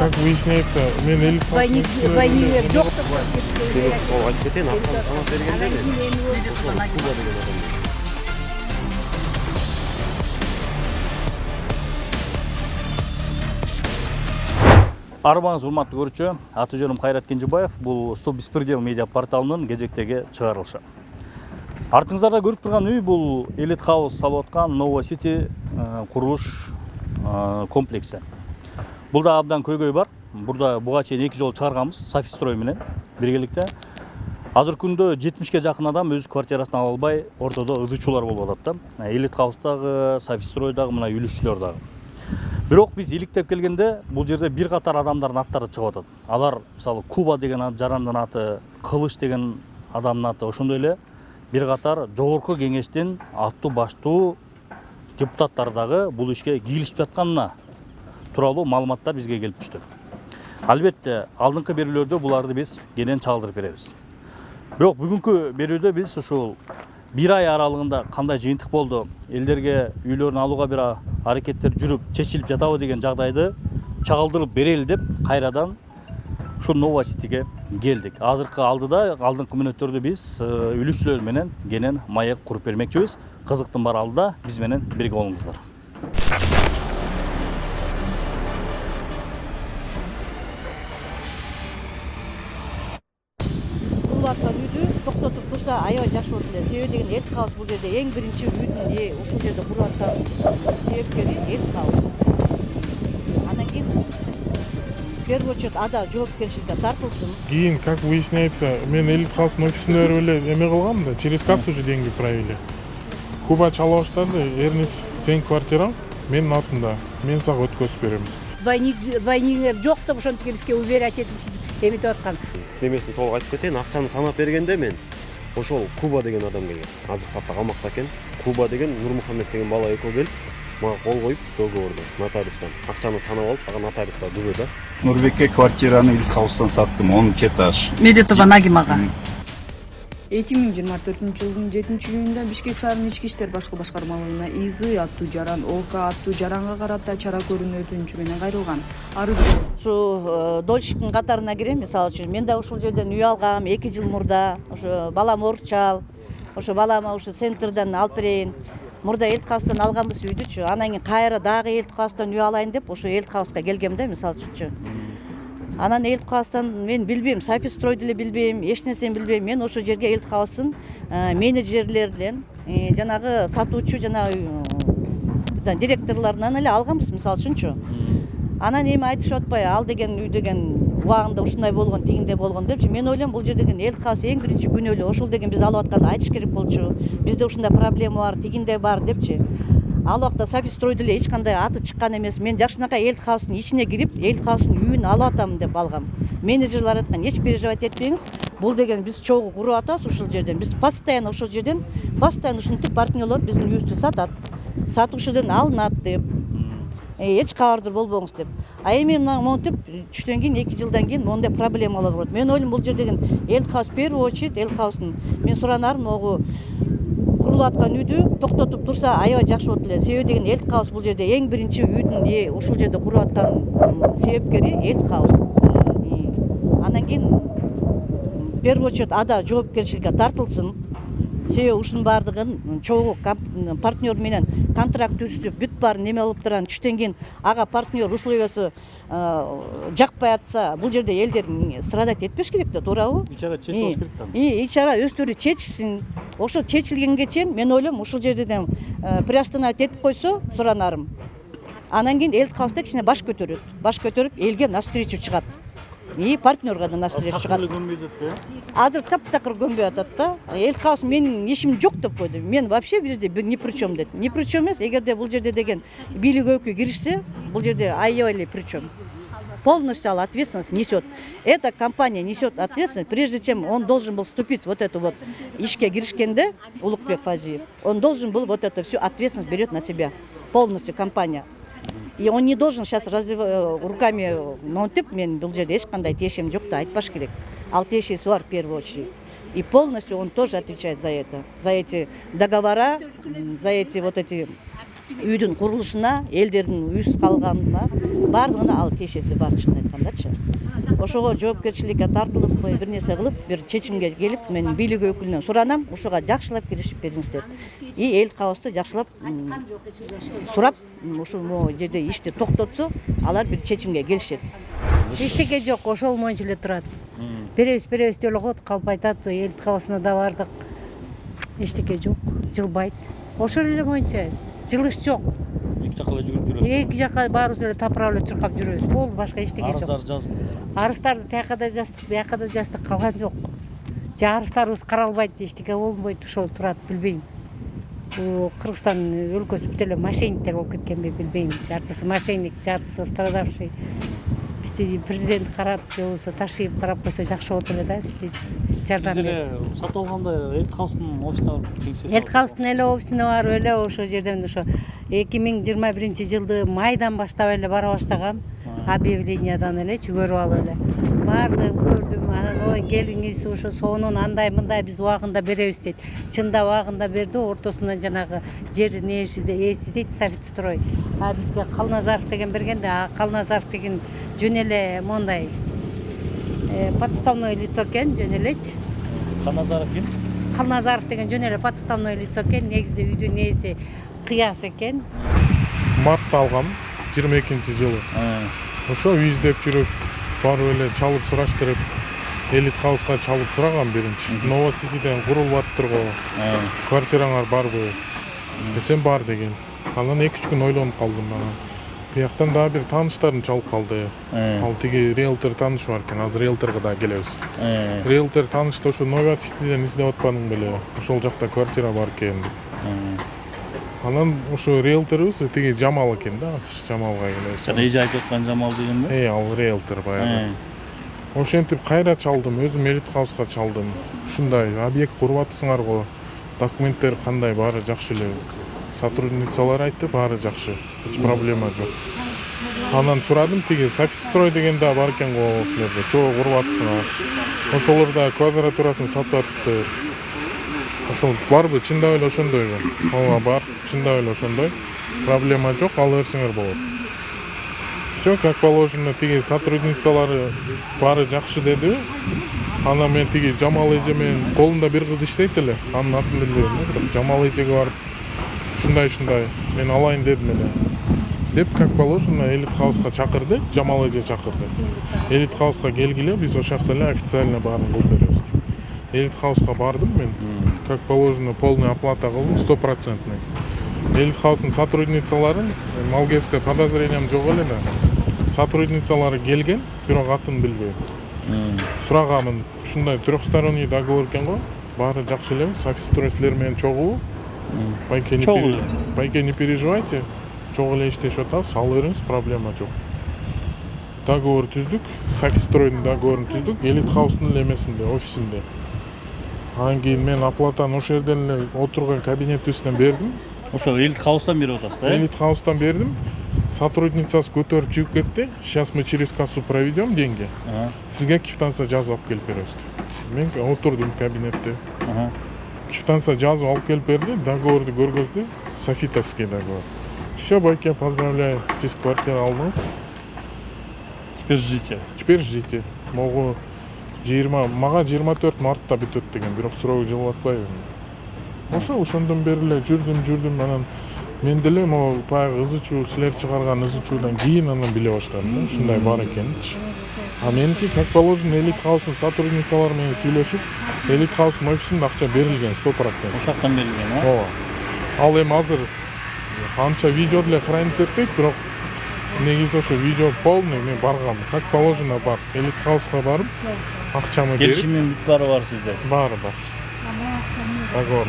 как выясняется, мен элит Двойнилер жоқ деп айтып кетейін, ақшаны санап бергенде мен Куба деген адам. Арбаңыз урматтуу көрүүчү, аты жөнүм Кайрат Кенжебаев, бул Стоп беспредел медиа порталынын кезектеги чыгарылышы. Артыңыздарда көрүп турган үй бул Elite House салып аткан Nova City курулуш комплекси. Булда абдан көйгөй бар. Бурда буга чейин 2 жолу чыгарганбыз Софистрой менен биргеликте. Азыркы күндө 70ге жакын адам өз квартирасына ала албай, ортодо ызычуулар болуп атат да. Elite House'дагы, Софистройдагы мына үлүшчүлөр дагы. Бирок биз иликтеп келгенде бул жерде бир катар адамдардын аттары чыгып атат. Алар мисалы Куба деген жарандын аты, Кылыч деген адамдын аты, ошондой эле бир катар жогорку кеңештин аттуу баштуу депутаттары дагы бул ишке кийлишип жатканына тууралуу маалыматтар бизге келип түштү. Албетте, алдыңкы берүүлөрдө буларды биз кенен чагылдырып беребиз. Бирок бүгүнкү берүүдө биз ушул бир ай аралыгында кандай жыйынтык болду, элдерге үйлөрүн алууга бир аракеттер жүрүп, чечилип жатабы деген жагдайды чагылдырып берели деп кайрадан ушу Nova City'ге келдик. Азыркы алдыңкы мүнөттөрдө биз үлүшчүлөр менен кенен маек куруп бермекчибиз. Кызыктын бар алдыда биз менен бирге болуңуздар. Курулаткан үйдү токтотуп турса аябай жакшы болот эле. Себеби деген Elite House бул жерде эң биринчи үйдүн ушул жерде куруп аткан себепкери Elite House. Анан кийин в первую очередь ада жоопкерчиликке тартылсын. Кийин, как выясняется, мен Elite House'ун офисинде барып эле эме кылгам да, через кассу уже деньги правили. Куба чала баштады, Эрнис, сенин квартираң менин атымда, мен сага өткөзүп берем. Двойнилер жоқ деп ошентип бизге уверять этип эметип аткан. Немесин толук айтып кетейин, акчаны санап бергенде мен ошол Куба деген адам келген. Азыр катта камакта экен. Куба деген Нурмухаммед деген бала экөө келип, мага кол коюп договорду нотариустан. Акчаны санап алып, ага нотариуста дүгө да. Нурбекке квартираны Elite House'тан саттым, 10 этаж. Медетова Нагим ага. 2024-жылдын 7-июнунда Бишкек шаарынын ички иштер башкы башкармалыгына ИЗ аттуу жаран, ОК аттуу жаранга карата чара көрүүнү өтүнүчү менен кайрылган. Ушу дольщиктин катарына кирем, мисалы үчүн мен да ушул жерден үй алгам 2 жыл мурда. Ошо балам орчал. Ошо балама ушу центрден алып берейин. Мурда Elite House'тан алганбыз үйдүчү. Анан кийин кайра дагы Elite House'тан үй алайын деп ошо Elite House'ка келгем да, мисалы үчүнчү. Анан Elite House'тан мен билбейм, Софистройду эле билбейм, эч нерсени билбейм. Мен ошо жерге Elite House'ун менеджерлерден, жанагы сатуучу, жанагы директорлорунан эле алганбыз, мисалы үчүнчү. Анан эми айтышып атпайбы, ал деген үй деген убагында ушундай болгон, тигиндей болгон депчи. Мен ойлойм, бул жердеген Elite House эң биринчи күнөөлүү. Ошол деген биз алып атканды айтыш керек болчу. Бизде ушундай проблема бар, тигиндей бар депчи. Ал убакта Софистройду эле эч кандай аты чыккан эмес. Мен жакшынакай Elite House'ун ичине кирип, Elite House'ун үйүн алып атам деп алгам. Менеджерлер айткан, эч переживать этпеңиз. Бул деген биз чогуу куруп атабыз ушул жерден. Биз постоянно ошол жерден, постоянно ушинтип партнерлор биздин үйүбүздү сатат. Сатуучудан алынат деп. Эч кабардар болбоңуз деп. А эми монтип түштөн кийин 2 жылдан кийин мондай проблемалар болот. Мен ойлойм, бул жердеген Elite House в первую очередь Elite House'ун мен суранарым, могу курулуп аткан үйдү токтотуп турса аябай жакшы болот эле. Себеби деген Elite House бул жерде эң биринчи үйдүн ушул жерде куруп аткан себепкери Elite House. Анан кийин в первую очередь ада жоопкерчиликке тартылсын. Себеби ушунун баардыгын чогуу партнер менен контракт түзүп, бүт бар неме болуп турган түштөн кийин ага партнер условиясы жакпай атса, бул жерде элдер страдать этпеш керек да, туурабы? Ичара чечилиш керек да. Ичара өздөрү чечсин. Ошо чечилгенге чейин мен ойлойм, ушул жерден приостановить этип койсо суранарым. Анан кийин Elite House'да кичине баш көтөрөт. Баш көтөрүп элге навстречу чыгат. И партнерга да навстречу чыгат. Азыр таптакыр көмбөй атат да. Elite House менин ишим жок деп койду. Мен вообще бир жерде ни при чем дедим. Ни при чем эмес, эгерде бул жерде деген бийлик өкү киришсе, бул жерде аябай эле при чем. Полностью ответственность несет. Эта компания несет ответственность, прежде чем он должен был вступить в вот эту вот ишке киришкенде, Улукбек Фазиев, он должен был вот эту всю ответственность берет на себя. Полностью компания. И он не должен сейчас руками монтип, мен бул жерде эч кандай тиешем жок да айтпаш керек. Ал тиешеси бар в первую очередь. И полностью он тоже отвечает за это. За эти договора, за эти вот эти үйдүн курулушуна, элдердин үйсүз калганына баардыгына ал тиешеси бар, чынын айтканда. айткандачы. Ошого жоопкерчиликке тартылып бир нерсе кылып, бир чечимге келип, мен бийлик өкүлүнөн суранам, ошого жакшылап киришип бериңиздер. Эл кабызды жакшылап сурап, ушул жерде ишти токтотсо, алар бир чечимге келишет. Эчтеке жок, ошол моюнча эле турат. Беребиз жолугат, калп айтат, эл кабасына да бардык. Эчтеке жок, жылбайт. Ошол эле моюнча жылыш жок. Эки жакка эле жүгүрүп жүрөсүз. Эки жакка баарыбыз эле тапырап эле чуркап жүрөбүз. Болду, башка эчтеке жок. Арыздар жазыңыз. Арыздарды тияка да жаздык, бияка да жаздык, калган жок. Арыздарыбыз каралбайт, эчтеке болбойт, ошол турат, билбейм. Бул Кыргызстан өлкөсү бүт эле мошенниктер болуп кеткенби билбейм. Жартысы мошенник, жартысы страдавший. Бизди президент карап, же болбосо ташыйып карап койсо жакшы болот эле да, бизди жардам Сиз берип. эле сатып алганда Элит Хаустун офисине барып кеңсе Элит Хаустун эле офисине барып эле ошол жерден ошо 2021-жылды майдан баштап эле бара баштагам. Объявлениядан элечи көрүп алып эле. Бардым, көрдүм, анан ой келиңиз ошо сонун андай мындай биз убагында беребиз дейт. Чында убагында берди, ортосунан жанагы жердин ээси дейт Софитстрой. Бизге Калназаров деген бергенде, Калназаров деген жөн эле мондай подставное лицо экен, жөн элечи. Каназаров ким? Калназаров деген жөн эле подставное лицо экен, негизи үйдүн ээси кыяс экен. Мартта алгам 22-жылы. Ошо үй издеп жүрүп, барып эле чалып сураштырып, Элит Хауска чалып сурагам биринчи. Новоситиден курулуптыр го. Квартираңар барбы? Десем бар деген. Анан 2-3 күн ойлонуп калдым анан. Бияктан дагы бир тааныштарым чалып калды. Ал тиги риэлтор тааныш бар экен, азыр риэлторго да келебиз. Риэлтор таанышты ошо Новоситиден издеп атпадың беле? Ошол жакта квартира бар экен. Анан ошо риэлторубуз тиги Жамал экен да, Асыш Жамалга келебиз. Эже айтып аткан Жамал дегенби? Ал риэлтор баягы. Ошентип кайра чалдым, өзүм Элит Хауска чалдым. Ушундай объект куруп атсыңар го. Документтер кандай, баары жакшы эле. Сотрудницалар айтты, баары жакшы. Эч проблема жок. Анан сурадым, тиги Софитстрой деген да бар экен го силерде. Чоо куруп атсыңар. Ошолор да квадратурасын сатып атыптыр. Ошол барбы, чындап эле ошондойбу? Ооба бар, чындап эле ошондой. Проблема жок, ала берсеңер болот. Всё как положено, тиги сотрудницалары баары жакшы деди. Анан мен тиги Жамал эже менен колунда бир кыз иштейт эле. Анын атын билбейм, бирок Жамал эжеге барып ушундай мен алайын дедим эле. Деп как положено Элит Хауска чакырды, Жамал эже чакырды. Элит Хауска келгиле, биз ошол жакта эле официально баарын кылып беребиз. Элит Хауска бардым мен. Как положено полная оплата кылдым, 100%. Элит Хаустун сотрудницалары Малгесте подозрениям жок эле да. Сотрудницалары келген, бирок атын билбейм. Сурагамын, ушундай трехсторонний договор экен го. Баары жакшы эле, Софитстрой силер менен чогуу. Байке не переживайте. Чогуу эле иштешип атабыз, ала бериңиз, проблема жок. Договор түздүк, Софитстройдун договорун түздүк, Элит Хаустун эле эмесинде, офисинде. Анан кийин мен оплатаны ошол жерден эле отурган кабинетибизден бердим. Ошо Элит Хаустан берип атасыз да? Элит Хаустан бердим. Сотрудницасы көтөрүп чыгып кетти. Сейчас мы через кассу проведем деньги. Сизге квитанция жазып алып келип беребиз. Мен отурдум кабинетте. Квитанция жазып алып келип берди, договорду көргөздү. Софитовский договор. Всё, байке, поздравляю. Сиз квартира алдыңыз. Теперь ждите. Могу мага 24 мартта бүтөт деген, бирок срогу жылып атпайбы. Ошондон бери эле жүрдүм, анан мен деле могу баягы ызы-чуу, силер чыгарган ызы-чуудан кийин анан биле баштадым, ушундай бар экенинчи. А меники как положено Элит Хаустун сотрудницалары менен сүйлөшүп, Элит Хаустун офисинде акча берилген 100%. Ошоктон берилген, а? Ооба. Ал эми азыр анча видео деле храниться этпейт, бирок негизи ошо видео полный, мен баргам, как положено бар. Элит Хауска барып, акчамы берип. Келишимин бүт баары бар сизде. Баары бар. Договор.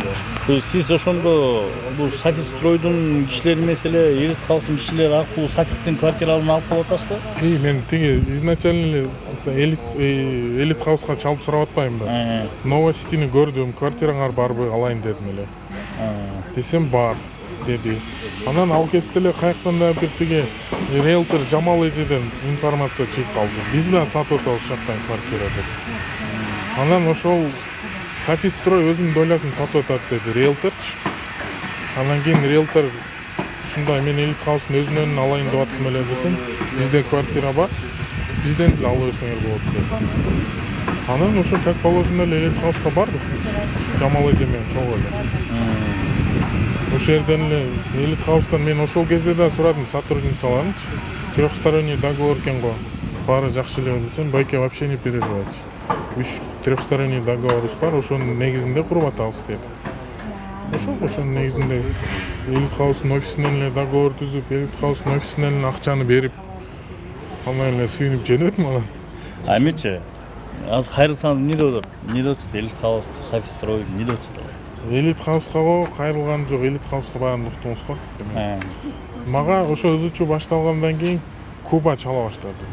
Сиз ошондо бул Софитстройдун кишилери эмес эле Элит Хаустун кишилери аркылуу Софиттин квартираларын алып калып атасызбы? Мен тиги изначально Элит Хауска чалып сурап атпаймынбы? Новоситини көрдүм, квартираңар барбы, алайын дедим эле. Десем бар деди. Анан ал кезде эле каяктан да бир тиги риэлтор Жамал эжеден информация чыгып калды. Биз да сатып атабыз ушактан квартира деп. Анан ошол Софитстрой өзүнүн долясын сатып атат деди риэлторчу. Анан кийин риэлтор ушундай, мен Элит Хаустун өзүнөн алайын деп аттым эле десем, бизде квартира бар. бизден деле ала берсеңер болот деп. Анан ошо как положено эле элит хауска бардык биз. Жамал эже менен чогуу эле. Ошол жерден эле элит хаустан мен ошол кезде да сурадым сотрудницаларынчы. Трехсторонний договор экен го. Баары жакшы эле десем, байке вообще не переживайте. 3 трехсторонний договорубуз бар, ошонун негизинде куруп атабыз деди. Ошонун негизинде элит хаустун офисинен эле договор түзүп, элит хаустун офисинен эле акчаны берип, анан эле сүйүнүп жөнөдүм анан. Эмечи азыр кайрылсаңыз эмне деп атат? Эмне деп атат? Элит хаус, Софистрой эмне деп атат? Элит хауска го кайрылган жок, элит хауска баарын уктуңуз го. Мага ошо ызычуу башталгандан кийин Куба чала баштады.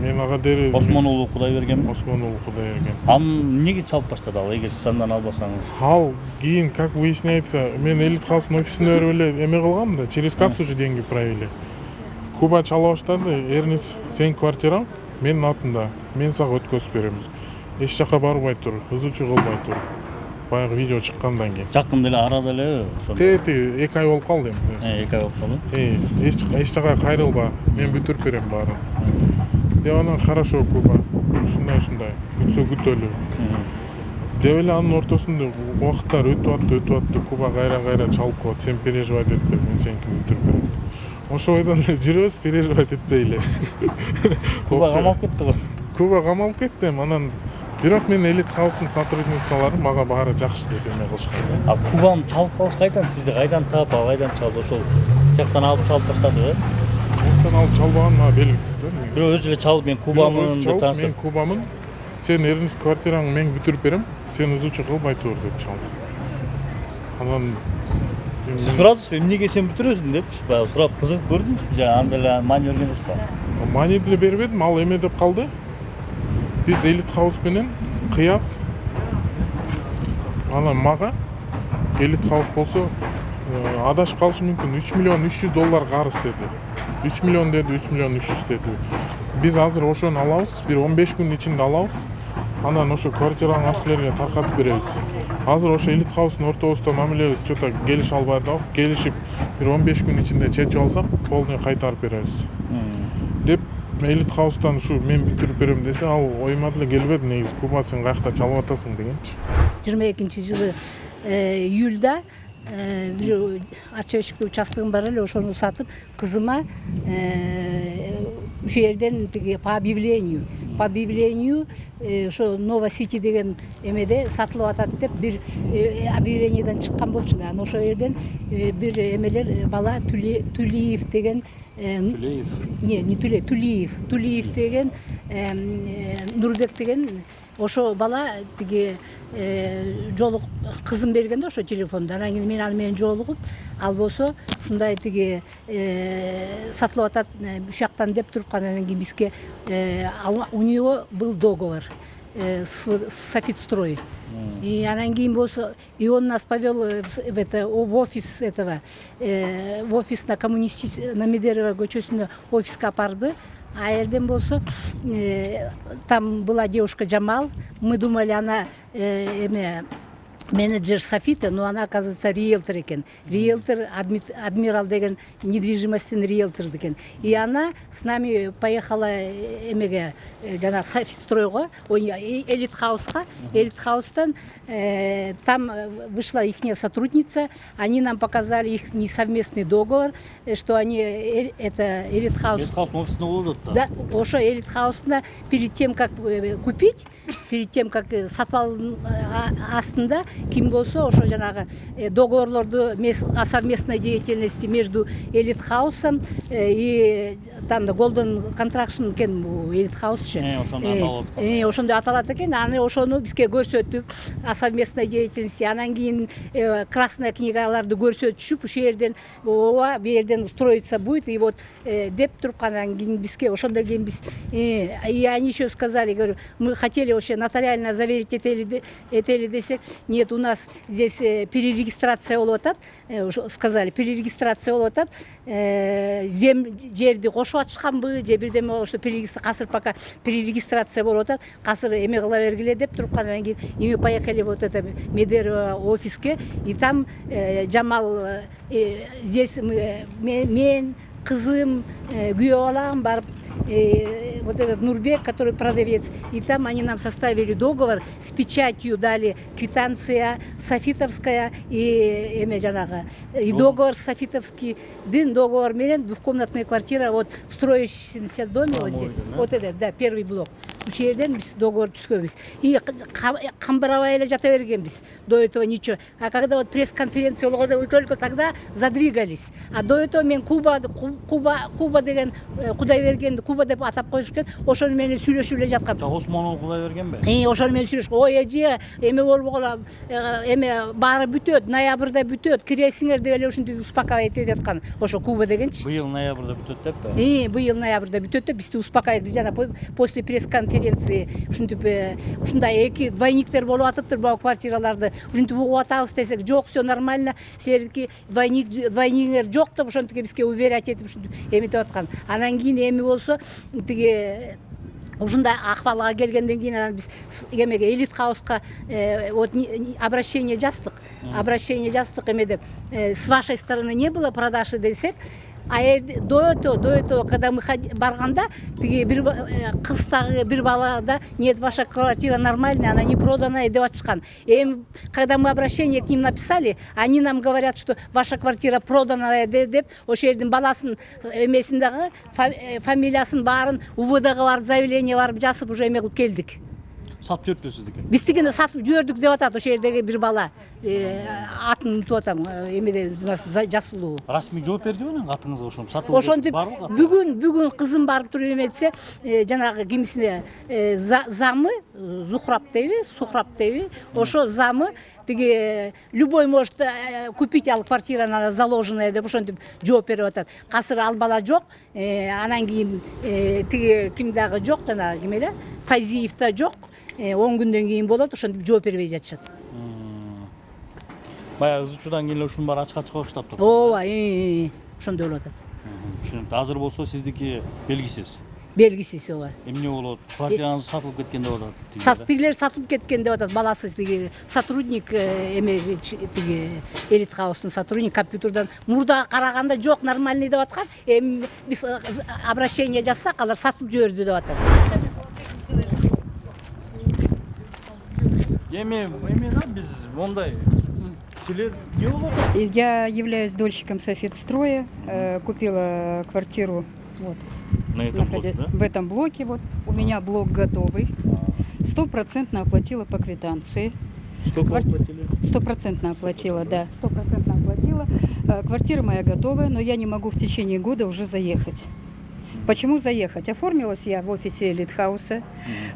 Мен ага дереу Осмон уулу Кудайберген. Осмон уулу Кудайберген. Ал эмнеге чалып баштады ал, эгер сиз андан албасаңыз? Ал кийин как выясняется, мен элит хаустун офисине барып эле эме кылгам да, через кассу же деньги провели. Куба чала баштады, Эрнис, сенин квартираң менин атымда, мен сага өткөзүп берем. Эч жака барбай тур, ызычуу кылбай тур. Баягы видео чыккандан кийин. Жакында эле арада эле ошондо. Тети 2 ай болуп калды эми. 2 ай болуп калды. Эч жака кайрылба, мен бүтүрүп берем баарын. Деп анан хорошо Куба, ушундай, күтсө күтөлү. Деп эле анын ортосунда убакыттар өтүп атты, Куба кайра чалып коет, сен переживать этпе, мен сеникini бүтүрүп берем. Ошо бойдон эле жүрөбүз, переживать этпей эле. Куба камалып кетти го. Куба камалып кетти, анан бирок мен элит хаустун сотрудницалары мага баары жакшы деп эме кылышкан. А Кубаны чалып калыш кайдан? Сизди кайдан таап, кайдан чалды? Ошол жактан алып чалып баштады, Октан алып чалбаган мага белгисиз да. Бирок өзү эле чалып, мен Кубамын деп тааныштырып. Мен Кубамын. Сен Эрнис квартираңды мен бүтүрүп берем. Сен ызычуу кылбай тур деп чалды. Анан сурадыңызбы, эмнеге сен бүтүрөсүң деп? Баягы сурап кызыгып көрдүңүзбү? Жана анда эле мани бергенбизби? Мани деле бербедим, ал эме деп калды. Биз элит хаус менен кыяс. Анан мага элит хаус болсо адашып калышы мүмкүн. 3 миллион 300 доллар карыз деди. 3 миллион деди, 3 миллион 300 деди. Биз азыр ошону алабыз, бир 15 күн ичинде алабыз. Анан ошо квартираны силерге таркатып беребиз. Азыр ошо элит хаустун ортобузда мамилебиз чөтө келише албай атабыз. Келишип бир 15 күн ичинде чечип алсак, полный кайтарып беребиз. Деп элит хаустан ушу мен бүтүрүп берем десе, ал оюма деле келбеди негизи. Куба сен каякта чалып атасың дегенчи. 22-жылы июльда бир арчевичтик участогум бар эле, ошону сатып кызыма ушул жерден по объявлению ошо Нова Сити деген эмеде сатылып атат деп бир объявлениеден чыккан болчу да. Анан ошол жерден бир эмелер бала Тулиев деген Тулиев деген Нурбек деген ошо бала тиги жолук кызым берген да ошо телефонду. Анан кийин мен ал менен жолугуп, ал болсо ушундай тиги сатылып атат ушул жактан деп туруп, анан кийин бизге у него был договор Софистрой. И анан кийин болсо, и он нас повел в офис этого, в офис на на Медерова көчөсүнө офиске апарды. А жерден болсо, там была девушка Джамал, мы думали, она менеджер Софита, но она, оказывается, риэлтор экен. Риэлтор, адмирал деген недвижимостин риэлтор деген. И она с нами поехала жана Софистройго, элит хауска. Элит хаустан там вышла ихняя сотрудница, они нам показали их совместный договор, что они это элит хаус. Элит хаустун офисинде болот да. Да, ошо элит хаустна перед тем, как купить, перед тем, как сатып алуу астында ким болсо ошо жанагы договорлорду о совместной деятельности между элит хаусом и там да Golden Contraction экен бул элит хаус ошондой аталат экен. Аны ошону бизге көрсөтүп, о совместной деятельности, анан кийин красная книгаларды көрсөтүшүп, ушул жерден ооба бу жерден строиться будет, и вот деп туруп, анан кийин бизге ошондон кийин биз и они еще сказали, говорю, мы хотели вообще нотариально заверить этели десек, нет, у нас здесь перерегистрация болуп атат, сказали, перерегистрация болуп атат, жерди кошуп атышканбы же бирдеме болуп, что азыр пока перерегистрация болуп атат, азыр эме кыла бергиле деп туруп, анан кийин и мы поехали вот это Медерова офиске, и там Джамал, здесь мен кызым, күйөө балам барып вот этот Нурбек, который продавец, и там они нам составили договор с печатью, дали квитанция софитовская и договор софитовский, договор менен двухкомнатная квартира, вот в строящемся доме, вот здесь, вот этот, да, первый блок. Ушул жерден биз договор түзгөнбүз. И камбырабай эле жата бергенбиз. До этого ничего. А когда вот пресс-конференция болгондо только тогда задвигались. А до этого мен Куба деген Кудайбергенди Куба деп атап коюшкан. Ошону менен сүйлөшүп эле жаткам. Осмонов Кудайбергенби? Ошону менен сүйлөшүп, ой эже, эме болбогула, эме баары бүтөт, ноябрда бүтөт, киресиңер деп эле ушинтип успокаивать этип аткан. Ошо Куба дегенчи. Быйыл ноябрда бүтөт деппи? Быйыл ноябрда бүтөт деп бизди успокаивать. Биз жана после пресс-конференции ушинтип ушундай эки двойниктер болуп атыптыр бул квартираларды. Ушинтип угуп атабыз десек, жок, все нормально. Силердики двойниктер жок деп ошентип бизге уверять этип ушинтип эметип аткан. Анан кийин эми болсо тиги ушундай акыбалга келгенден кийин анан биз эмеге элит хауска вот обращение жаздык. Обращение жаздык эмеде с вашей стороны не было продажи десек, а до этого, когда мы барганда, бир кыздагы бир балада, нет, ваша квартира нормальная, она не проданная деп атышкан. Когда мы обращение к ним написали, они нам говорят, что ваша квартира проданная деп, ошол жердин баласын эмесиндагы фамилиясын баарын УВДга барып заявление барып жазып уже эме кылып келдик. Сатып жиберипти сиздики? Биз тигине сатып жибердик деп атат ошол жердеги бир бала. Атын унутуп атам, эмеде жасылуу. Расмий жооп бердиби анан атыңызга ошону сатып? Ошентип бүгүн кызым барып туруп эметсе, жанагы кимисине замы Сухраб дейби, ошо замы тиги любой может купить ал квартираны заложенная деп ошентип жооп берип атат. Азыр ал бала жок, анан кийин тиги ким дагы жок, жанагы ким эле Файзиев да жок. 10 күндөн кийин болот, ошентип жооп бербей жатышат. Баягы кыз учурдан кийин эле ушунун баары ачыкка чыга баштаптыр. Ооба, ошондой болуп атат. Түшүнүктүү. Азыр болсо сиздики белгисиз. Белгисиз ооба. Эмне болот? Квартираңыз сатылып кеткен деп атат. Сатпыйлар сатып кеткен деп атат. Баласы тиги сотрудник тиги элит хаустун сотрудник компьютерден мурда караганда жок, нормальный деп аткан. Эми биз обращение жазсак, алар сатып жиберди деп атат. Эми да биз мондай силер не болот? Я являюсь дольщиком Софитстроя, купила квартиру вот, в этом блоке. Вот. У меня блок готовый. 100% оплатила по квитанции. Сколько оплатили? 100% оплатила, да. 100% оплатила. Квартира моя готовая, но я не могу в течение года уже заехать. Почему заехать? Оформилась я в офисе Элитхауса.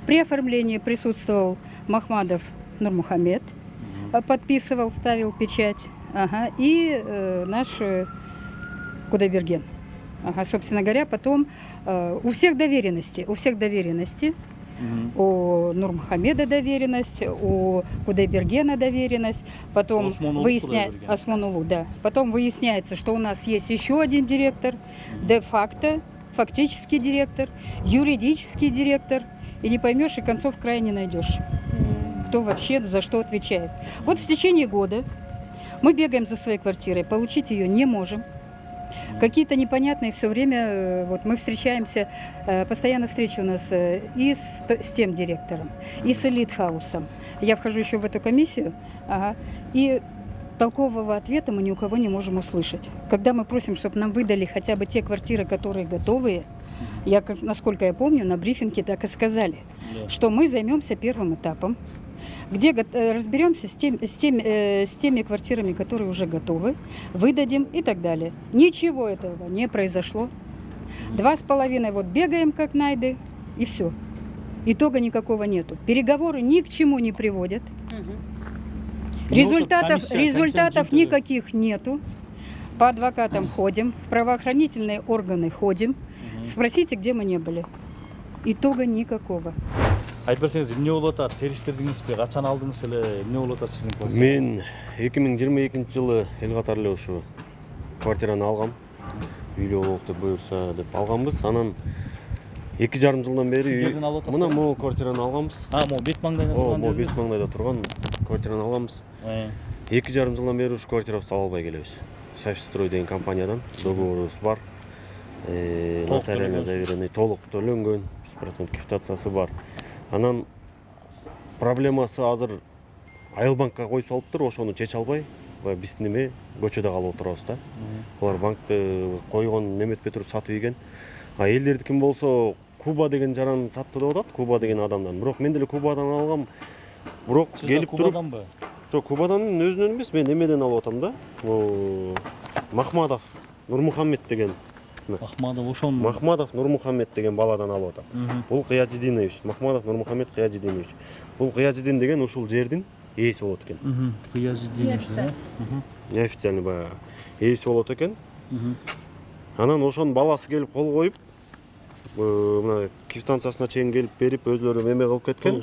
При оформлении присутствовал Махмадов Нурмухамед. Подписывал, ставил печать. Ага. И наш Кудайберген. Ага, собственно говоря, потом у всех доверенности. У Нурмухамеда доверенность, у Кудайбергена доверенность. Потом выясняется, Осмонулу, да. Потом выясняется, что у нас есть еще один директор, де-факто, фактический директор, юридический директор. И не поймешь, и концов края не найдешь. Кто вообще за что отвечает. Вот в течение года мы бегаем за своей квартирой, получить ее не можем. Какие-то непонятные все время, вот мы встречаемся, постоянно встречи у нас и с тем директором, и с Элитхаусом. Я вхожу еще в эту комиссию, и толкового ответа мы ни у кого не можем услышать. Когда мы просим, чтобы нам выдали хотя бы те квартиры, которые готовые, насколько я помню, на брифинге так и сказали, что мы займемся первым этапом, где разберемся с теми квартирами, которые уже готовы, выдадим и так далее. Ничего этого не произошло. 2,5 вот бегаем как найды, и все. Итога никакого нету. Переговоры ни к чему не приводят. Результатов никаких нету. По адвокатам ходим, в правоохранительные органы ходим. Спросите, где мы не были. Итога никакого. Айтып берсеңиз, эмне болуп атат? Териштирдиңизби? Качан алдыңыз эле? Эмне болуп атат сиздин квартира? Мен 2022 жылы эл катары эле ушу квартираны алгам. Үйлөө болуп деп буюрса деп алганбыз. Анан 2,5 жылдан бери мына могу квартираны алганбыз. Могу бет маңдайда турган. Могу бет маңдайда турган квартираны алганбыз. 2,5 жылдан бери ушу квартирабызды ала албай келебиз. Софитстрой деген компаниядан договорубуз бар. нотариально заверенный, толук төлөнгөн, 100% квитанциясы бар. Анан проблемасы азыр Айылбанкка коюп салыптыр, ошону чече албай, биздин неме көчөдө калып отурабыз да. Алар банкты койгон неметпей туруп сатып ийген. А элдердикин болсо Куба деген жаран сатты деп атат, Куба деген адамдан. Бирок мен деле Кубадан алгам. Бирок келип туруп Кубаданбы? Жок, Кубадан өзүнөн эмес, мен эмеден алып атам да. Махмадов Нурмухаммед деген. Махмадов ошон. Махмадов Нурмухаммед деген баладан алып атам. Бул Кыязидинович, Махмадов Нурмухаммед Кыязидинович. Бул Кыязидин деген ушул жердин ээси болот экен. Кыязидинович. Неофициальный баягы ээси болот экен. Анан ошонун баласы келип кол коюп, мына квитанциясына чейин келип берип, өзлөрү эме кылып кеткен.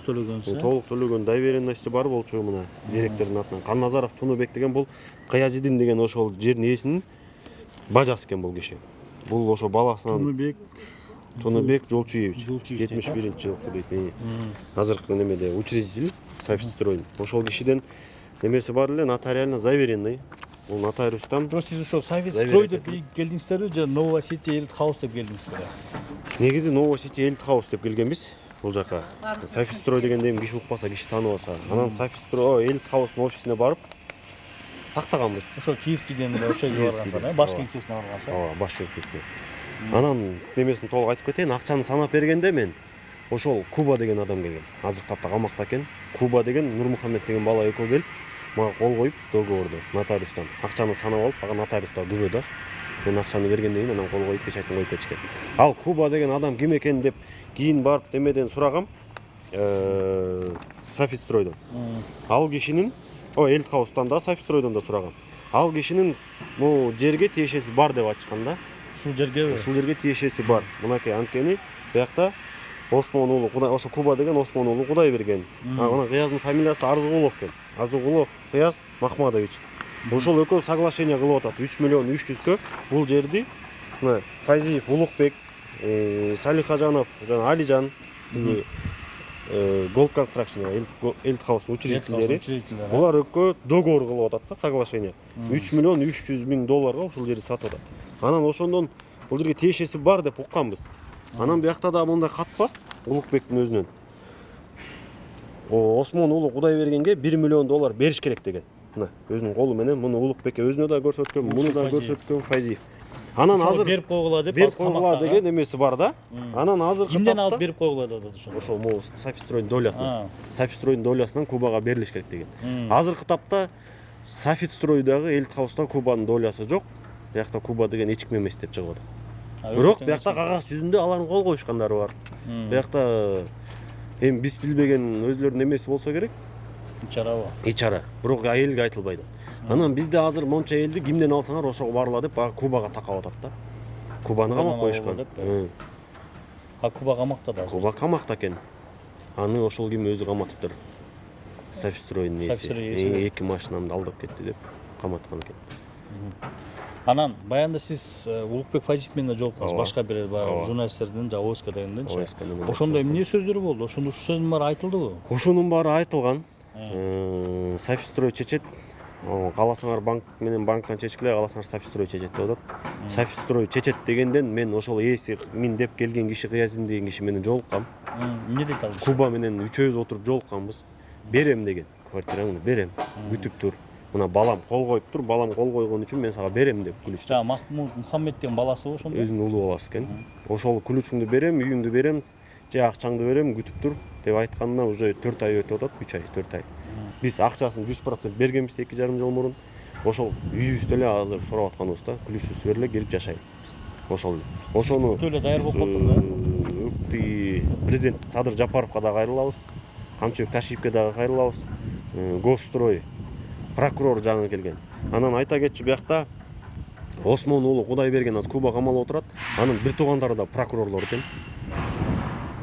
Толук төлөгөн доверенности бар болчу мына директордун атынан. Канназаров Тунубек деген бул Кыязидин деген ошол жердин ээсинин бажасы экен бул киши. Бул ошо баласынан Тунубек Жолчуевич 71-жылкы дейт. Азыркы немеде учредитель Софистрой. Ошол кишиден немеси бар эле, нотариально заверенный. Бул нотариустан. Бирок сиз ошо Софистрой деп келдиңиздерби же Новосити Элит Хаус деп келдиңизби? Негизи Новосити Элит Хаус деп келгенбиз бул жака. Софистрой дегенде эми киши укпаса, киши тааныбаса. Анан Софистрой Элит Хаустун офисине барып тактаганбыз. Ошо Киевскийден ошо баргансыз, баш кеңсесине баргансыз. Ооба, баш кеңсесине. Анан немесин толук айтып кетейин, акчаны санап бергенде мен ошол Куба деген адам келген. Азыркы тапта камакта экен. Куба деген Нурмухаммед деген бала экөө келип мага кол коюп договорду нотариустан. Акчаны санап алып, ага нотариустар күбө да. Мен акчаны бергенден кийин анан кол коюп печатын коюп кетишкен. Ал Куба деген адам ким экен деп кийин барып демеден сурагам. Софистройдон. Ал кишинин Элит Хаустан да Софистройдон да сурагам. Ал кишинин бул жерге тиешеси бар деп айтышкан да. Ушул жерге? Ушул жерге тиешеси бар. Мынакей анткени биякта Осмон уулу Кудай, ошо Куба деген Осмон уулу Кудай берген. Анан Кыяздын фамилиясы Арзугулов экен. Арзугулов Кыяз Махмадович. Ошол экөө соглашение кылып атат 3 миллион 300 бул жерди мына Файзиев Улукбек, Салихажанов жана Алижан Gold Construction Элит Хаустун учредителери. Булар экөө договор кылып атат да, соглашение. 3 миллион 300 миң долларга ушул жерди сатып атат. Анан ошондон бул жерге тиешеси бар деп укканбыз. Анан биякта да мындай кат бар Улукбектин өзүнөн. Осмон уулу Кудай бергенге 1 миллион доллар бериш керек деген. Мына өзүнүн колу менен муну Улукбекке өзүнө да көрсөткөн, муну да көрсөткөн Файзиев. Анан азыр берип койгула деп берип койгула деген эмеси бар да. Анан азыр кимден алып берип койгула деп ошо. Ошол могу Софистройдун долясынан. Софистройдун долясынан Кубага берилиш керек деген. Азыркы тапта Софистройдагы Элит Хауста Кубанын долясы жок. Биякта Куба деген эч ким эмес деп чыгып атат. Бирок биякта кагаз жүзүндө алардын кол коюшкандары бар. Биякта эми биз билбеген өзлөрүнүн эмеси болсо керек. Ичарабы? Ичара. Бирок элге айтылбайт. Анан бизде азыр монча элди кимден алсаңар ошого барыла деп Кубага такап атат да. Кубаны камап коюшкан. А Куба камакта да. Куба камакта экен. Аны ошол ким өзү каматыптыр. Софистройдун ээси. 2 машинамды алдап кетти деп каматкан экен. Анан баягында сиз Улукбек Файзиев менен жолуккансыз, башка бир журналисттердин жана ОСК дегенденчи. Ошондо эмне сөздөр болду? Ошондо ушул сөздүн баары айтылдыбы? Ошонун баары айтылган. Софистрой чечет. Кааласаңар банк менен банктан чечкиле, кааласаңар Софистрой чечет деп атат. Софистрой чечет дегенден мен ошол ээси мин деп келген киши Кыязин деген киши менен жолуккам. Эмне дейт ал? Куба менен үчөөбүз отуруп жолукканбыз. Берем деген. Квартираңды берем. Күтүп тур. Мына балам кол коюп тур, балам кол койгон үчүн мен сага берем деп күлүчтү. Жана Махмуд Мухаммед деген баласы ошондо. Өзүнүн улуу баласы экен. Ошол күлүчүңдү берем, үйүңдү берем, же акчаңды берем, күтүп тур деп айтканына уже 4 ай өтүп атат, 3 ай, 4 ай. Биз акчасын 100% бергенбиз 2,5 жыл мурун. Ошол үйүбүздө эле азыр сурап атканыбыз да, күлүшүбүз бериле келип жашайт. Ошол. Ошону эле даяр болуп калыптыр да. Президент Садыр Жапаровго да кайрылабыз. Камчыбек Ташиевке дагы кайрылабыз. Госстрой прокурор жаңы келген. Анан айта кетчү биякта Осмон уулу Кудай берген азыр Куба камалып отурат. Анын бир туугандары да прокурорлор экен.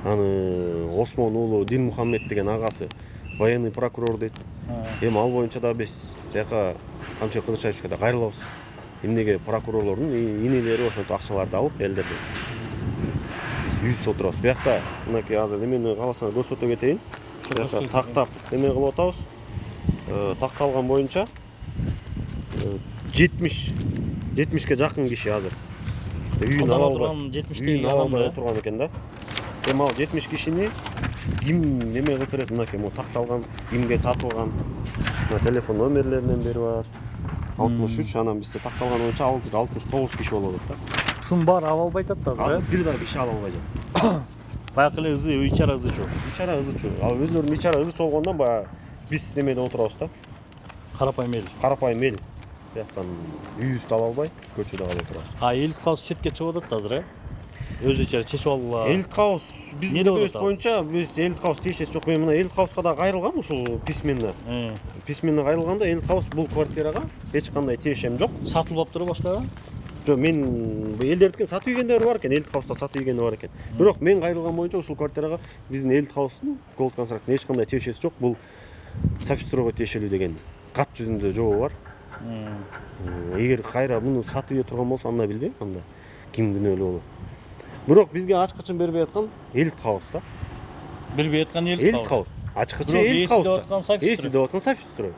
Аны Осмон уулу Дин Мухаммед деген агасы военный прокурор дейт. Эми ал боюнча да биз жака Камчыбек Кыдыршаевичке да кайрылабыз. Эмнеге прокурорлордун инелери ошентип акчаларды алып элдерди. Биз 100 отурабыз. Биякта мынакей азыр эмени кааласаңар көрсөтө кетейин. Биякта тактап эме кылып атабыз. Такталган боюнча 70-ке жакын киши азыр үйүн Алдан ала отырган албай 70 ала албай адам. отурган экен да. Эми ал 70 кишини ким неме кылып берет? Мынакей могу такталган, кимге сатылган. Мына телефон номерлеринен бери бар. 63, анан бизде такталган боюнча 69 киши болуп атат да. Ушунун баары ала албай атат да азыр, Бир дагы киши ала албай жатат. баягы эле ызы, ичара ызы жок. Ичара ызычу. Ал өзлөрүнүн ичара ызычу болгондон баягы биз немеде отурабыз да. Карапайым эл. Карапайым эл. Бияктан үйүбүздү ала албай, көчөдө калып отурабыз. Элит хаус четке чыгып атат да азыр, Өзү ичери чечип алгыла. Элит хаус биздин Эмне деп небебиз атат? боюнча биз элит хаус тиешеси жок. Мен мына элит хауска да кайрылгам ушул письменно. Письменно кайрылганда элит хаус бул квартирага эч кандай тиешем жок. Сатылып алыптырбы башкага? Жок, мен элдердикин сатып ийгендери бар экен, элит хауста сатып ийгени бар экен. Бирок мен кайрылган боюнча ушул квартирага биздин элит хаустун Gold Construct эч кандай тиешеси жок. Бул Софистройго тиешелүү деген кат жүзүндө жообу бар. Эгер кайра муну сатып ийе турган болсо анда билбейм, анда ким күнөөлүү болот. Бирок бизге ачкычын бербей аткан элит хаус да. Бербей аткан элит Хаус. Ачкычы Бирок элит эси хаус. деп аткан Софистрой. Эси деп аткан Софистрой.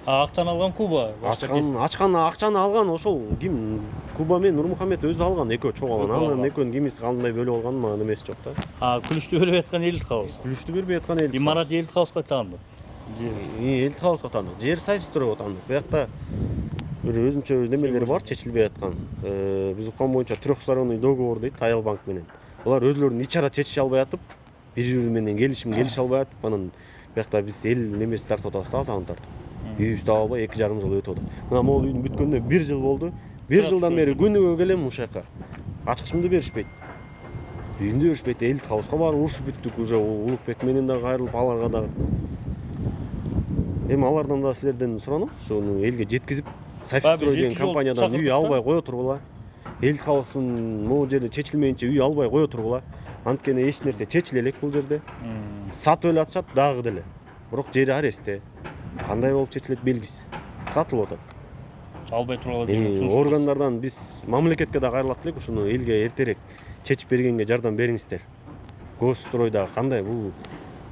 Акчаны алган Куба. Ачкан акчаны алган ошол ким? Куба менен Нурмухаммед өзү алган, экөө чогуу алган. Анан экөөнүн кимиси кандай бөлүп алган мага эмеси жок да. Күлүштү бербей аткан элит хаус. Күлүштү бербей аткан элит. Имарат элит хауска таандык. Элит хаусга таандык. Жер Софистройго таандык. Биякта бир өзүнчө немелери бар, чечилбей аткан. Биз уккан боюнча трехсторонный договор дейт Таял банк менен. Булар өзлөрүнүн ичара чечише албай атып, бири-бири менен келише албай атып, анан биякта биз эл немесин тартып атабыз да, азабын тартып. Үйүбүздү ала албай 2,5 жыл өтүп атат. Мына могул үйдүн бүткөнүнө 1 жыл болду. 1 жылдан бери күнүгө келем ушул жака. Ачкычымды беришпейт. Үйүндө беришпейт. Элит хауска барып урушуп бүттүк уже. Улукбек менен да кайрылып аларга да. Эми алардан да силерден суранабыз, ушуну элге жеткизип, Софистрой деген компаниядан үй албай кое тургула. Элит хаустун могул жерде чечилмейинче үй албай кое тургула. Анткени эч нерсе чечиле элек бул жерде. Сатып эле атышат дагы деле. Бирок жери арестте. Кандай болуп чечилет белгисиз. Сатылып атат. Албай тургула деген Органдардан биз мамлекетке да кайрылат элек, ушуну элге эртерээк чечип бергенге жардам бериңиздер. Госстройда кандай бул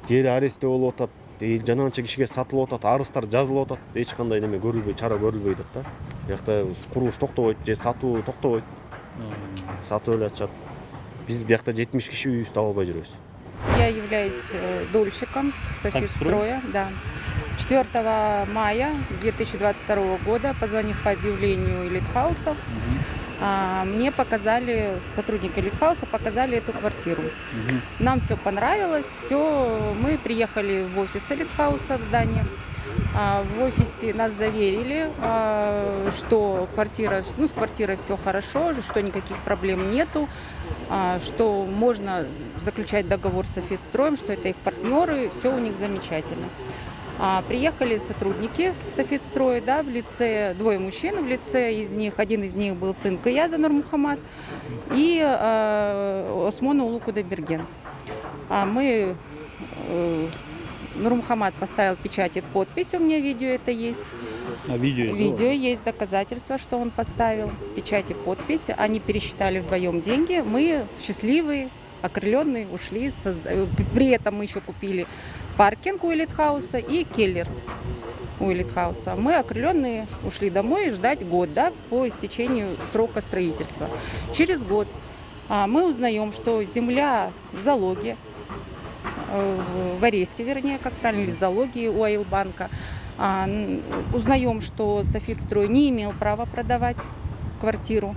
жери арестте болуп атат, жанагынча кишиге сатылып атат, арыздар жазылып атат, эч кандай неме көрүлбөй, чара көрүлбөй атат да. Биякта курулуш токтобойт, же сатуу токтобойт. Сатып эле атышат. Биз биякта 70 киши үйүбүздү ала албай жүрөбүз. Я являюсь дольщиком Софистроя. Да. 4 мая 2022 года, позвонив по объявлению Элитхауса, мне показали, сотрудники Элитхауса показали эту квартиру. Нам все понравилось, все, мы приехали в офис Элитхауса в здание. В офисе нас заверили, что с квартирой все хорошо, что никаких проблем нету, что можно заключать договор с Софистроем, что это их партнеры, все у них замечательно. Приехали сотрудники Софистроя, да, в лице 2 мужчин, в лице один из них был сын Каяза Нурмухаммад и Осмона Улу Кудайберген. Нурмухаммад поставил печать и подпись, у меня видео это есть. Видео есть, доказательства, что он поставил печать и подпись. Они пересчитали вдвоем деньги, мы счастливые, окрыленные, ушли. При этом мы еще купили паркинг у Элитхауса и келлер у Элитхауса. Мы окрыленные ушли домой ждать год, да, по истечению срока строительства. Через год мы узнаем, что земля в залоге, в аресте, вернее, как правильно, в залоге у Айлбанка. Узнаем, что Софистрой не имел права продавать квартиру.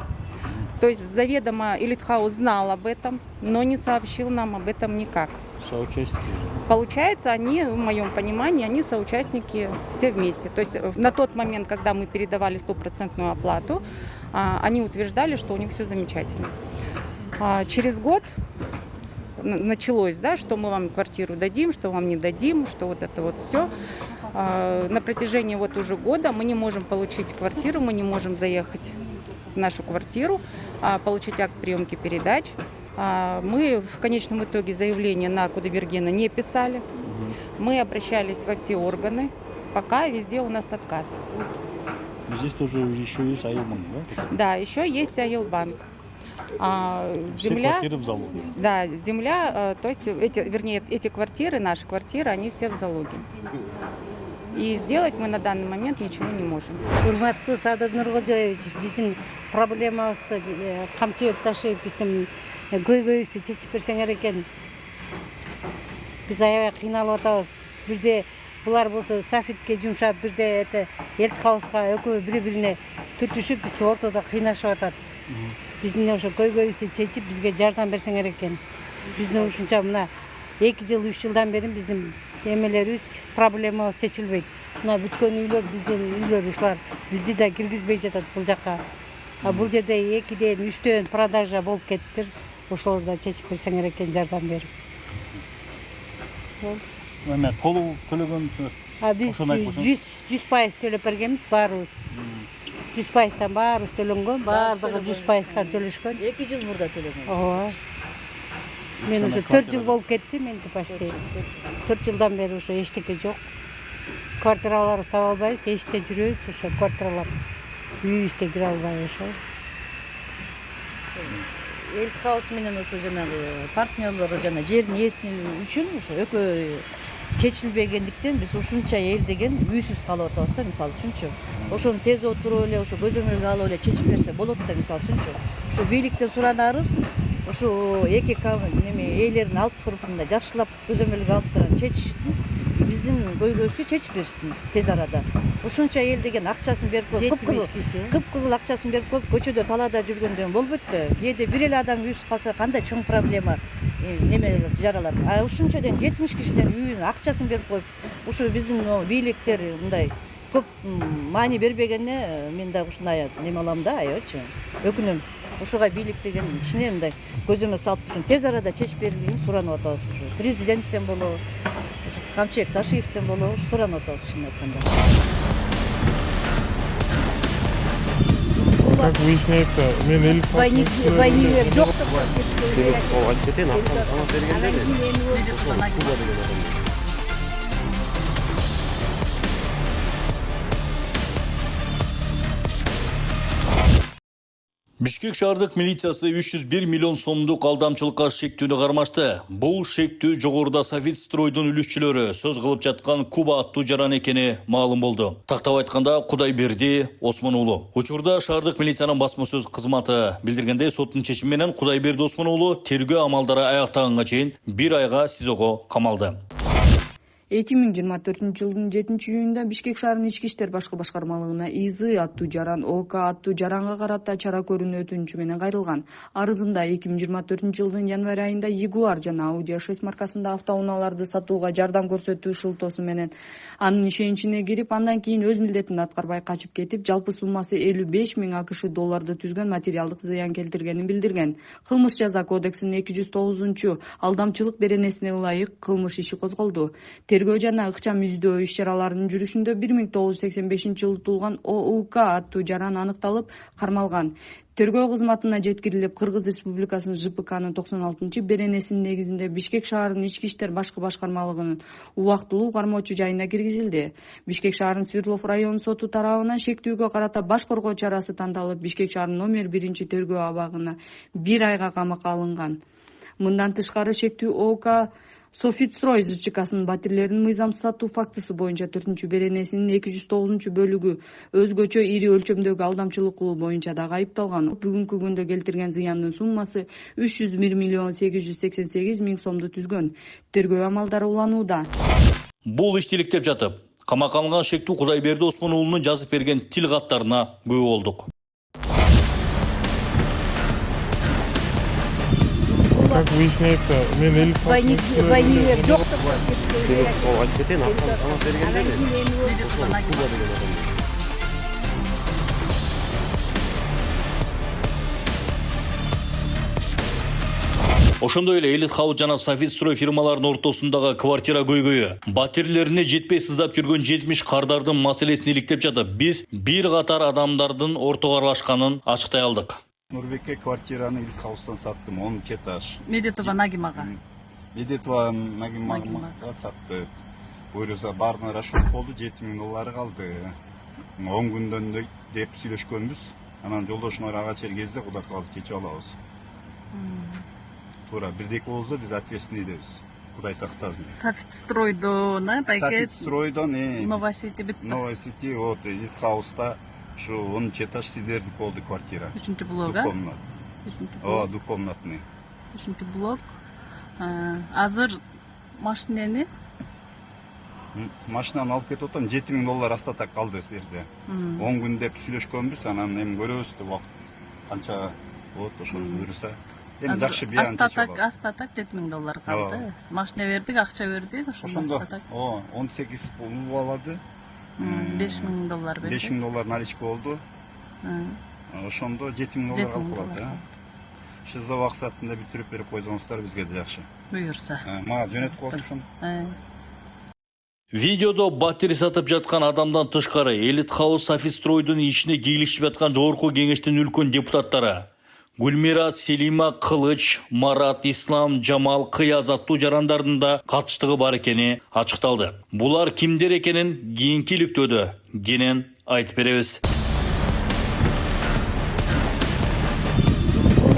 То есть заведомо Элитхаус знал об этом, но не сообщил нам об этом никак. Соучастники. Получается, они, в моем понимании, они соучастники все вместе. То есть на тот момент, когда мы передавали 100% оплату, они утверждали, что у них все замечательно. Через год началось, да, что мы вам квартиру дадим, что вам не дадим, что вот это вот все. На протяжении вот уже года мы не можем получить квартиру, мы не можем заехать в нашу квартиру, получить акт приемки передач. Мы в конечном итоге заявление на Кудайбергена не писали. Мы обращались во все органы, пока везде у нас отказ. Здесь тоже еще есть Айлбанк, да? Да, еще есть Айлбанк. Земля, квартиры в залоге. Да, земля, то есть эти квартиры, наши квартиры, они все в залоге. И сделать мы на данный момент ничего не можем. Урматтуу Садыр Нуркожоевич, биздин проблемабызды камчылык ташып, биздин көйгөйүбүздү чечип берсеңер экен. Биз аябай кыйналып атабыз. Бирде булар болсо Сафитке жумшап, бирде Элтхауска экөө бири-бирине түтүшүп, бизди ортодо кыйнашып атат. Биздин ошо көйгөйүбүздү чечип, бизге жардам берсеңер экен. Биздин ушунча мына 2 жыл 3 жылдан бери биздин эмелерибиз проблемабыз чечилбейт. Мына бүткөн үйлөр биздин үйлөр ушулар бизди да киргизбей жатат бул жакка. А бул жерде 2ден 3төн продажа болуп кеттир. Ошолорду да чечип берсеңер экен жардам берип. Эме толук төлөгөнсүз. Биз 100% төлөп бергенбиз баарыбыз. 100%тан баарыбыз төлөнгөн, баардыгы 100%тан төлөшкөн. 2 жыл мурда төлөгөн. Ооба. Мен уже 4 жыл болуп кетти, меники почти. 4 жылдан бери ошо эчтеке жок. Квартираларыбызды таба албайбыз, эчте жүрөбүз, ошо квартиралар. Үйүбүзгө кире албай ошо. Элтхаус менен ошо жанагы партнерлору жана жердин ээси үчүн ошо экөө чечилбегендиктен биз ушунча эл деген үйсүз калып атабыз да, мисалы үчүнчү. Ошону тез отуруп эле ошо көзөмөлгө алып эле чечип берсе болот да, мисалы үчүнчү. Ошо бийликтен суранарыз, ошо эки ээлерин алып туруп мындай жакшылап көзөмөлгө алып турган чечишсин, биздин көйгөйүбүздү чечип беришсин тез арада. Ушунча эл деген акчасын берип коюп, кыпкызыл акчасын берип коюп, көчөдө талаада жүргөндөн болбойт да. Кээде бир эле адам үйсүз калса кандай чоң проблема жаралат. А ушунча деген 70 кишиден үйүнүн акчасын берип коюп, ушу биздин бийликтер мындай көп маани бербегенине мен дагы ушундай неме алам да, аябайчы. Өкүнөм. Ушуга бийлик деген кичине мындай көзөмөл салып турушун тез арада чечип бергенин суранып атабыз. Ушу президенттен болобу, ушу Камчылык Ташиевден болобу суранып атабыз чынын айтканда. Как выясняется, мен Войны жок деп айтып кетейин, акчаны санап бергенде мен Куба деген адам. Бишкек шаардык милициясы 301 миллион сомдук алдамчылыкка шектүүнү кармашты. Бул шектүү жогоруда Софитстройдун үлүшчүлөрү сөз кылып жаткан Куба аттуу жаран экени маалым болду. Тактап айтканда Кудайберди Осмон уулу. Учурда шаардык милициянын басма сөз кызматы билдиргендей, соттун чечими менен Кудайберди Осмон уулу тергөө амалдары аяктаганга чейин 1 айга СИЗОго камалды. 2024 жылдын 7-июнунда Бишкек шаарынын ички иштер башкы башкармалыгына ИЗ аттуу жаран, ОК аттуу жаранга карата чара көрүүнү өтүнүчү менен кайрылган. Арызында 2024 жылдын январь айында Jaguar жана Audi A6 маркасында автоунааларды сатууга жардам көрсөтүү шылтоосу менен анын ишеничине кирип, андан кийин өз милдетин аткарбай качып кетип, жалпы суммасы 55 000 АКШ долларды түзгөн материалдык зыян келтиргенин билдирген. Кылмыш жаза кодексинин 209 алдамчылык беренесине ылайык кылмыш иши козголду. Тергөө жана ыкчам издөө иш-чараларынын жүрүшүндө 1985 жылы туулган ОУК аттуу жаран аныкталып, кармалган. Тергөө кызматына жеткирилип, Кыргыз Республикасынын ЖПКнын 96 беренесинин негизинде Бишкек шаарынын ички иштер башкы башкармалыгынын убактылуу кармоочу жайына киргизилди. Бишкек шаарынын Свердлов районунун соту тарабынан шектүүгө карата баш коргоо чарасы тандалып, Бишкек шаарынын номер 1 тергөө абагына 1 айга камакка алынган. Мындан тышкары шектүү ОК Софитстрой ЖЧКсынын батирлеринин мыйзамсыз сатуу фактысы боюнча 4 беренесинин 209 бөлүгү өзгөчө ири өлчөмдөгү алдамчылык кылуу боюнча дагы айыпталган. Бүгүнкү күндө келтирген зыяндын суммасы 301 миллион 888 миң сомду түзгөн. Тергөө амалдары уланууда. Бул иш тиликтеп жатып, камакка алынган шектүү Кудайберди Осмон уулунун жазып берген тил каттарына күбө болдук. Как выясняется, мен войны жок деп айтып кетейин, акчаны санап бергенде мен Куба деген адам. Ошондой эле Элитхаус жана Софитстрой фирмаларынын ортосундагы квартира көйгөйү, батирлерине жетпей сыздап жүргөн 70 кардардын маселесин иликтеп жатып, биз бир катар адамдардын ортого аралашканын ачыктай алдык. Нурбекке квартираны Элитхаустан саттым, 10 этаж. Медетова Нагимага. Медетова Нагимага сатты. Буюрса баарына расчет болду, 7 000 доллары калды. 10 күндөн деп сүйлөшкөнбүз. Анан жолдошуңар ага чейин кезде Кудай калды чечип алабыз. Туура бирдеки болсо биз ответственный дебиз. Кудай сактасын. Софитстройдон, байке. Софитстройдон, Новая Сити бүттү. Новая Сити, вот, Элитхауста, ушу 10 этаж сиздердик болду квартира. 3-блок, а? Двухкомнат. 3-блок. Двухкомнатный. 3-блок. Азыр машинени Машинаны алып кетип атам, $7.000 астатак калды силерде. 10 күн деп сүйлөшкөнбүз, анан эми көрөбүз деп убакыт канча болот ошону буюрса. Эми жакшы биян астатак $7.000 калды. Машина бердик, акча бердик, ошондо астатак. 18 пул алады. $5.000 берди. $5.000 наличка болду. Ошондо $7.000 калып калат. Шиза максатында бүтүрүп берип койсоңуздар бизге да жакшы. Буюрса. Мага жөнөтүп коюңуз ошону. Видеодо баттери сатып жаткан адамдан тышкары Элитхаус Софитстройдун ишине кийлишип жаткан жогорку кеңештин үлкөн депутаттары Гүлмира, Селима, Кылыч, Марат, Ислам, Жамал, Кыяз аттуу жарандардын да катыштыгы бар экени ачыкталды. Булар кимдер экенин кийинки иликтөөдө кенен айтып беребиз.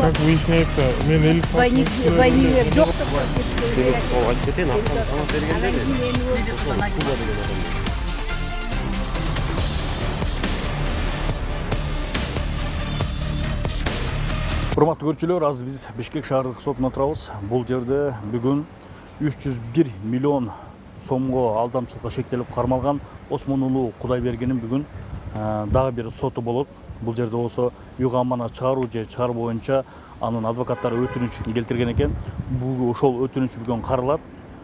Как выясняется, мен Войник жоқ деп айтып кетейин, акчаны санап бергенде мен Куба деген адам. Урматтуу көрүүчүлөр, азыр биз Бишкек шаардык сотуна турабыз. Бул жерде бүгүн 301 миллион сомго алдамчылыкка шектелип кармалган Осмонулуу Кудайбергендин бүгүн дагы бир соту болот. Бул жерде болсо үй камана чыгаруу же чыгаруу боюнча анын адвокаттары өтүнүч келтирген экен. Бул ошол өтүнүч бүгүн каралат.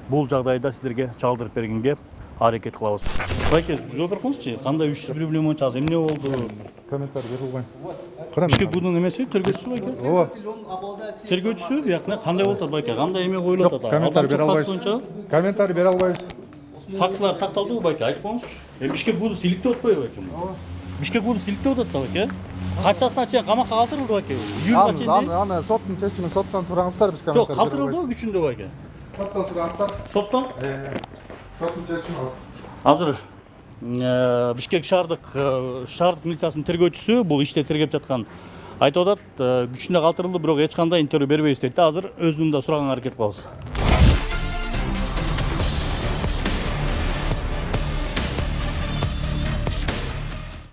Бул жагдайда сиздерге чагдырып бергенге аракет кылабыз. Байке, жооп бериңизчи, кандай 301 миллион боюнча азыр эмне болду? Комментарий берилген. Бишкек будун эмеси, тергөөчүсү байке? Ооба. Тергөөчүсү, бияк кандай болуп атат байке? Кандай эме коюлуп атат? Комментарий бере албайбыз. Комментарий бере албайбыз. Фактылар такталдыбы байке? Айтып коюңузчу. Бишкек буду силиктеп атпайбы байке? Бишкек буду силиктеп атат да байке? Канчасына чейин камакка калтырылды байке? Июлга чейин. Аны соттун чечимин соттон сураңыздар, биз Жок, калтырылдыбы күчүндө байке? Соттон сураңыздар. Соттон? Соттун чечими. Азыр Бишкек шаардык милициясынын тергөөчүсү бул иште тергеп жаткан айтып атат, күчүндө калтырылды, бирок эч кандай интервью бербейбиз дейт да. Азыр өзүнүн да сураганга аракет кылабыз.